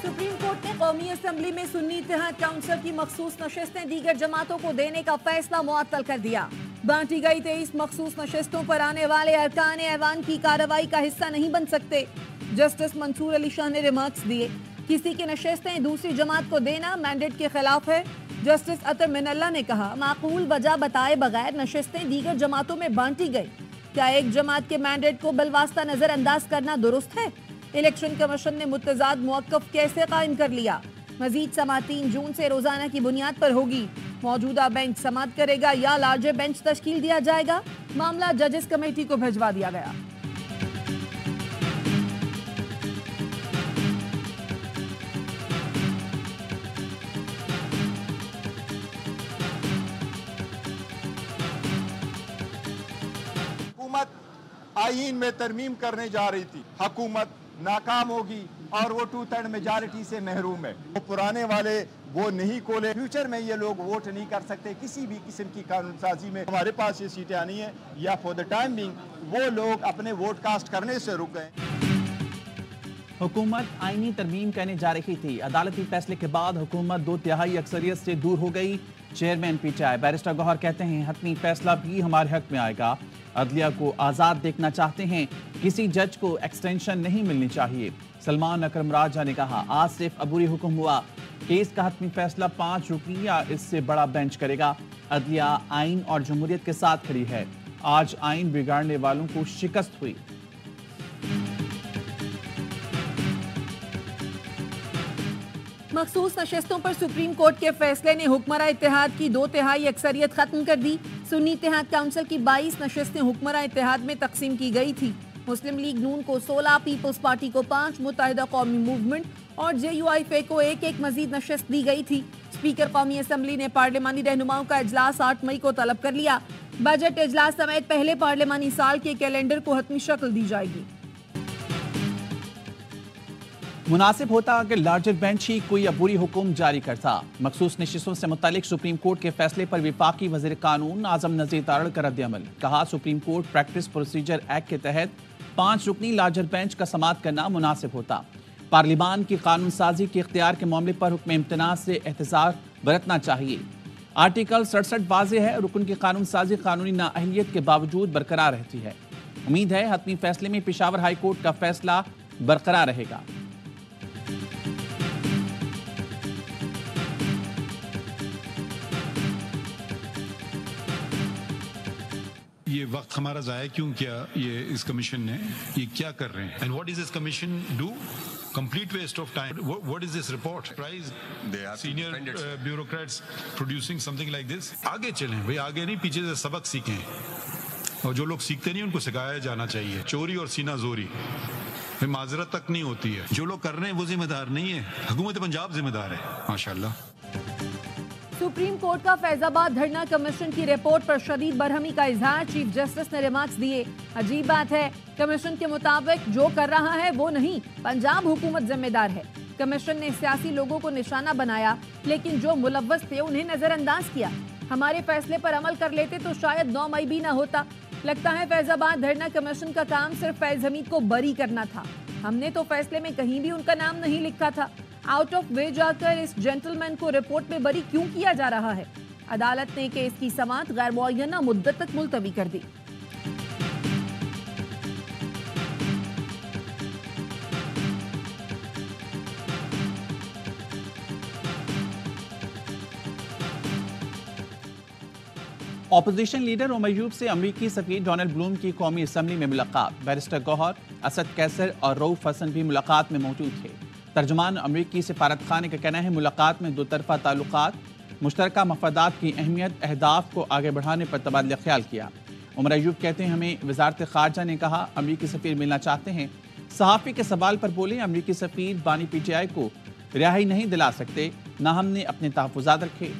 Supreme court ने कौमी assembly में सुन्नी इत्तेहाद काउंसिल की मखसूस नशिस्तें दीगर जमातों को देने का फैसला मुअत्तल कर दिया। बांटी गई 23 मखसूस नशिस्तों पर आने वाले अरकान ऐवान की कार्रवाई का हिस्सा नहीं बन सकते। जस्टिस मंसूर अली शाह ने रिमार्क्स दिए, किसी की नशिस्तें दूसरी जमात को देना मैंडेट के खिलाफ है। जस्टिस अतर मिनल्ला ने कहा, माकूल वजह बताए बगैर नशिस्तें दीगर जमातों में बांटी गई। क्या एक जमात के मैंडेट को बिलवास्ता नजरअंदाज करना दुरुस्त है? इलेक्शन कमीशन ने मुतजाद मुवक्कफ कैसे कायम कर लिया? मजीद समाअत 3 जून से रोजाना की बुनियाद पर होगी। मौजूदा बेंच समाअत करेगा या लार्जर बेंच तश्कील दिया जाएगा? मामला जजेस कमेटी को भिजवा दिया गया। हुकूमत आईन में तरमीम करने जा रही थी, हुकूमत नाकाम होगी और वो 2/3 मेजॉरिटी से महरूम है। वो पुराने वाले वो नहीं खोले, फ्यूचर में ये लोग वोट नहीं कर सकते किसी भी किस्म की कानून साजी में। हमारे पास ये सीटें आनी है या फॉर द टाइम बिंग वो लोग अपने वोट कास्ट करने से रुक गए। हुकूमत आईनी तरमीम करने जा रही थी। अदालती फैसले के बाद हुकूमत 2/3 अक्सरियत से दूर हो गई। चेयरमैन पीटीआई बैरिस्टर गौहर कहते हैं, हतमी फैसला भी हमारे हक में आएगा। अदलिया को आज़ाद देखना चाहते हैं, किसी जज को एक्सटेंशन नहीं मिलनी चाहिए। सलमान अकरम राजा ने कहा, आज सिर्फ अबूरी हुक्म हुआ, केस का हतमी फैसला 5 रुकनी या इससे बड़ा बेंच करेगा। अदलिया आइन और जमहूरियत के साथ खड़ी है। आज आइन बिगाड़ने वालों को शिकस्त हुई। मखसूस नशिस्तों पर सुप्रीम कोर्ट के फैसले ने हुक्मरान इत्तेहाद की 2/3 अक्सरियत खत्म कर दी। सुन्नी इत्तेहाद काउंसिल की 22 नशिस्तें हुक्मरान इत्तेहाद में तकसीम की गई थी। मुस्लिम लीग नून को 16, पीपल्स पार्टी को 5, मुत्तहिदा कौमी मूवमेंट और JUIF को एक मजीद नशिस्त दी गई थी। स्पीकर कौमी असम्बली ने पार्लिमानी रहनुमाओं का इजलास 8 मई को तलब कर लिया। बजट इजलास समेत पहले पार्लिमानी साल के कैलेंडर को हतमी शक्ल दी जाएगी। मुनासिब होता कि लार्जर बेंच ही कोई अबूरी हुक्म जारी करता। मखसूस नशिस्तों से मुतालिक सुप्रीम कोर्ट के फैसले पर विफाकी वज़ीर कानून आज़म नज़ीर तारड़ का रद्द-ए-अमल। कहा, supreme court practice procedure act के तहत 5 रुकनी लार्जर बेंच का समाअत करना मुनासिब होता। पार्लिमान की कानून साजी के इख्तियार के मामले पर हुक्म इम्तना से एहतसाब बरतना चाहिए। आर्टिकल 67 वाज़ेह है, रुकन की कानून साजी कानूनी नाअहलियत के बावजूद बरकरार रहती है। उम्मीद है हतमी फैसले में पेशावर हाई कोर्ट का फैसला बरकरार रहेगा। ये वक्त हमारा ज़ाया क्यों किया ये इस कमीशन ने, ये क्या कर रहे हैं? And what is this commission do? Complete waste of time. What is this report? Prize senior bureaucrats producing something like this. आगे चलें भाई, आगे नहीं, पीछे से सबक सीखें। और जो लोग सीखते नहीं उनको सिखाया जाना चाहिए। चोरी और सीना जोरी फिर माजरत तक नहीं होती है। जो लोग कर रहे हैं वो जिम्मेदार नहीं है, हुकूमत पंजाब जिम्मेदार है। माशाल्लाह। सुप्रीम कोर्ट का फैजाबाद धरना कमीशन की रिपोर्ट पर शदीद बरहमी का इजहार। चीफ जस्टिस ने रिमार्क्स दिए, अजीब बात है, कमीशन के मुताबिक जो कर रहा है वो नहीं, पंजाब हुकूमत जिम्मेदार है। कमीशन ने सियासी लोगों को निशाना बनाया, लेकिन जो मुलव्वस थे उन्हें नजरअंदाज किया। हमारे फैसले पर अमल कर लेते तो शायद 9 मई भी ना होता। लगता है फैजाबाद धरना कमीशन का काम सिर्फ फैज हमीद को बरी करना था। हमने तो फैसले में कहीं भी उनका नाम नहीं लिखा था। आउट ऑफ वे जाकर इस जेंटलमैन को रिपोर्ट में बरी क्यों किया जा रहा है? अदालत ने केस की समाअत गैर मुअय्यना मुद्दत तक मुलतवी कर दी। ऑपोजिशन लीडर उमर अयूब से अमरीकी सफीर डोनाल्ड ब्लूम की कौमी असम्बली में मुलाकात। बैरिस्टर गौहर, असद कैसर और रऊफ हसन भी मुलाकात में मौजूद थे। तर्जुमान अमरीकी सफारत खाने का कहना है, मुलाकात में 2 तरफा ताल्लुकात, मुश्तरका मफादात की अहमियत, अहदाफ को आगे बढ़ाने पर तबादला ख्याल किया। उमर अयूब कहते हैं, हमें वजारत खारजा ने कहा अमरीकी सफीर मिलना चाहते हैं। सहाफ़ी के सवाल पर बोले, अमरीकी सफीर बानी PTI को रिहाई नहीं दिला सकते, ना हमने अपने तहफ़्फ़ुज़ात रखे।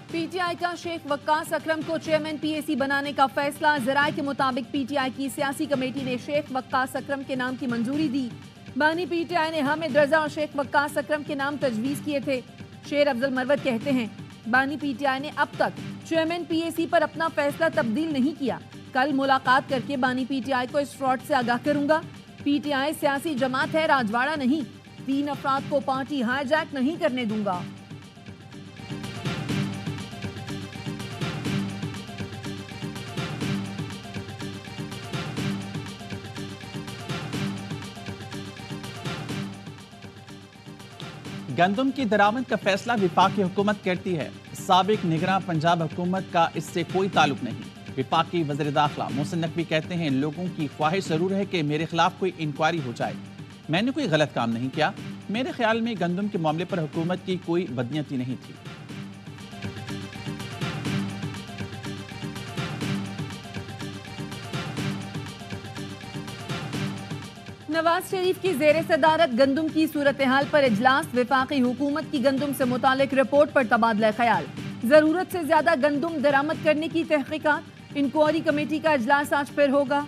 PTI का शेख वक्कास अकरम को चेयरमैन PAC बनाने का फैसला। ज़राए के मुताबिक PTI की सियासी कमेटी ने शेख वक्कास अकरम के नाम की मंजूरी दी। بانی پی ٹی آئی نے حامد رضا اور شیخ وقاص اکرم کے نام تجویز کیے تھے. شیر افضل مروت کہتے ہیں بانی پی ٹی آئی نے اب تک چیئرمین پی اے سی پر اپنا فیصلہ تبدیل نہیں کیا. کل ملاقات کر کے بانی پی ٹی آئی کو اس فراڈ سے آگاہ کروں گا. پی ٹی آئی سیاسی جماعت ہے، راجواڑہ نہیں. 3 افراد کو پارٹی ہائی جیک نہیں کرنے دوں گا. گندم کی درآمد کا فیصلہ وفاقی حکومت کرتی ہے. سابق نگراں پنجاب حکومت کا اس سے کوئی تعلق نہیں. وفاقی وزیر داخلہ محسن نقوی کہتے ہیں لوگوں کی خواہش ضرور ہے کہ میرے خلاف کوئی انکوائری ہو جائے. میں نے کوئی غلط کام نہیں کیا. میرے خیال میں گندم کے معاملے پر حکومت کی کوئی بدنیتی نہیں تھی. نواز شریف کی زیر صدارت گندم کی صورتحال پر اجلاس. وفاقی حکومت کی گندم سے متعلق رپورٹ پر تبادلہ خیال. ضرورت سے زیادہ گندم درآمد کرنے کی تحقیقات. انکوائری کمیٹی کا اجلاس آج پھر ہوگا.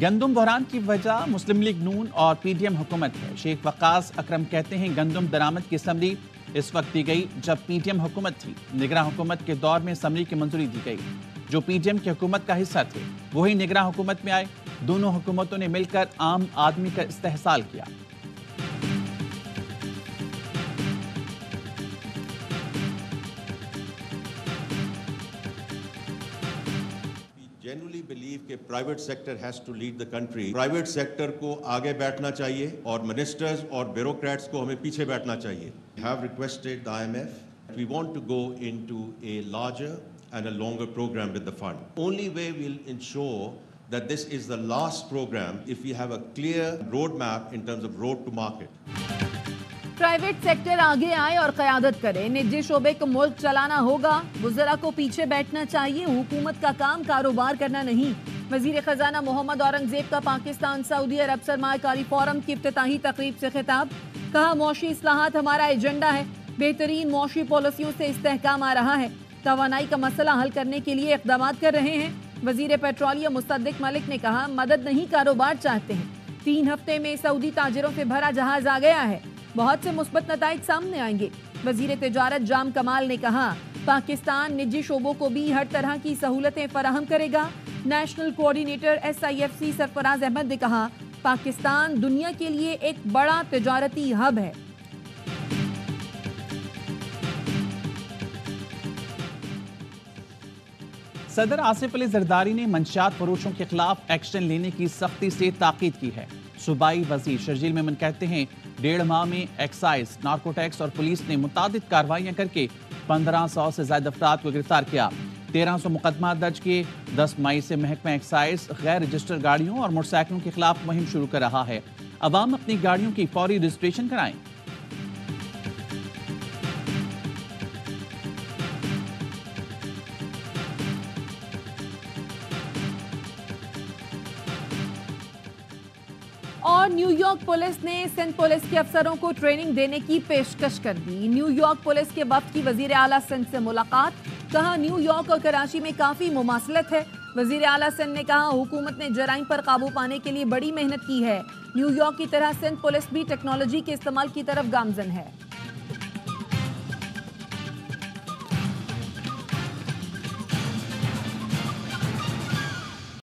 گندم بحران کی وجہ مسلم لیگ نون اور پی ڈی ایم حکومت ہے. شیخ وقاص اکرم کہتے ہیں گندم درآمد کی اسمبلی اس وقت دی گئی جب پی ٹی ایم حکومت تھی. نگراں حکومت کے دور میں اسمبلی کی منظوری دی گئی. جو پی ٹی ایم کی حکومت کا حصہ تھے وہی نگراں حکومت میں آئے. دونوں حکومتوں نے مل کر عام آدمی کا استحصال کیا. genuinely believe کہ private sector has to lead the country. Private sector کو آگے بیٹھنا چاہیے اور ministers اور bureaucrats کو ہمیں پیچھے بیٹھنا چاہیے. We have requested the IMF. We want to go into a larger and a longer program with the fund. Only way we'll ensure that this is the last program if we have a clear roadmap in terms of road to market. Private sector آگے آئے اور قیادت کرے. نجی شعبے کو ملک چلانا ہوگا. وزراء کو پیچھے بیٹھنا چاہیے. حکومت کا کام کاروبار کرنا نہیں. وزیر خزانہ محمد اورنگزیب کا پاکستان سعودی عرب سرمایہ کاری فورم کی افتتاحی تقریب سے خطاب. کہا معاشی اصلاحات ہمارا ایجنڈا ہے. بہترین معاشی پالیسیوں سے استحکام آ رہا ہے. توانائی کا مسئلہ حل کرنے کے لیے اقدامات کر رہے ہیں. وزیر پیٹرولیم مصدق ملک نے کہا مدد نہیں کاروبار چاہتے ہیں. 3 ہفتے میں سعودی تاجروں سے بھرا جہاز آ گیا ہے. بہت سے مثبت نتائج سامنے آئیں گے. وزیر تجارت جام کمال نے کہا پاکستان نجی شعبوں کو بھی ہر طرح کی سہولتیں فراہم کرے گا. نیشنل کوارڈینیٹر SIFC سرفراز احمد نے کہا پاکستان دنیا کے لیے ایک بڑا تجارتی ہب ہے. صدر آصف علی زرداری نے منشیات فروشوں کے خلاف ایکشن لینے کی سختی سے تاکید کی ہے. صوبائی وزیر شرجیل میمن کہتے ہیں 1.5 ماہ میں ایکسائز، نارکو ٹیکس اور پولیس نے متعدد کارروائیاں کر کے 1500 سے زائد افراد کو گرفتار کیا. 1300 مقدمات درج کیے. 10 مئی سے محکمہ ایکسائز غیر رجسٹر گاڑیوں اور موٹر سائیکلوں کے خلاف مہم شروع کر رہا ہے. عوام اپنی گاڑیوں کی فوری رجسٹریشن کرائیں. اور نیو یارک پولیس نے سندھ پولیس کے افسروں کو ٹریننگ دینے کی پیشکش کر دی. نیو یارک پولیس کے وفد کی وزیر اعلیٰ سندھ سے ملاقات. کہا نیو یارک اور کراچی میں کافی مماثلت ہے. وزیر اعلیٰ سندھ نے کہا حکومت نے جرائم پر قابو پانے کے لیے بڑی محنت کی ہے. نیو یارک کی طرح سندھ پولیس بھی ٹیکنالوجی کے استعمال کی طرف گامزن ہے.